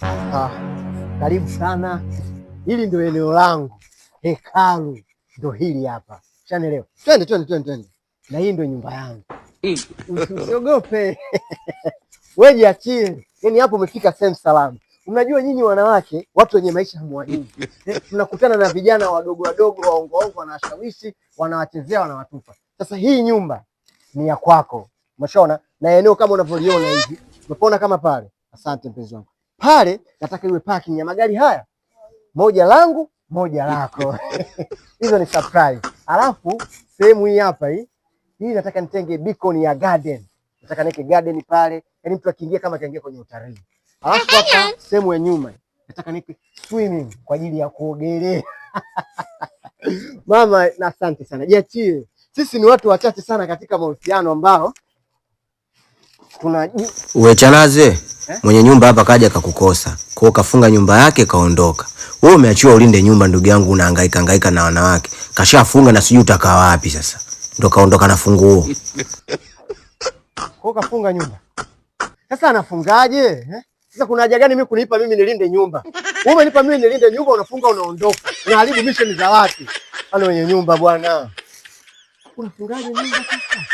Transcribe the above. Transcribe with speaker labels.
Speaker 1: Ah, karibu sana. Hili ndio eneo langu, hekalu ndio hili hapa, shanaelewa. Twende. Na hii ndio nyumba yangu, usiogope. Wewe jiachie, yaani hapo umefika sehemu salama. Unajua nyinyi wanawake, watu wenye maisha hamwajui. Tunakutana na vijana wadogo waongo, wanawashawishi, wanawachezea, wanawatupa. Sasa hii nyumba ni ya kwako, umeshaona, na eneo kama unavyoliona hivi, umeona kama pale. Asante mpenzi wangu. Pale nataka iwe parking ya magari haya, moja langu, moja lako. Hizo ni surprise. Alafu sehemu hii hapa hii nataka nitenge beacon ya garden. Nataka niweke garden pale, yaani mtu akiingia kama kaingia kwenye utalii. Alafu hapa sehemu ya nyuma nataka niweke swimming kwa ajili ya kuogelea. Mama, na asante sana. Jiachie. Sisi ni watu wachache sana katika mahusiano ambao
Speaker 2: uwe chalaze mwenye nyumba hapa kaja akakukosa. Kwa hiyo kafunga nyumba yake kaondoka. Wewe umeachiwa ulinde nyumba, ndugu yangu, unahangaika na wanawake. Kashafunga na sijui utakaa wapi sasa. Ndio kaondoka na funguo.
Speaker 1: Kwa kafunga nyumba. Sasa anafungaje? Sasa kuna haja gani mimi kunipa mimi nilinde nyumba? Wewe umenipa mimi nilinde nyumba, unafunga unaondoka. Unaharibu mission za watu. Ana wenye nyumba bwana. Unafungaje nyumba sasa?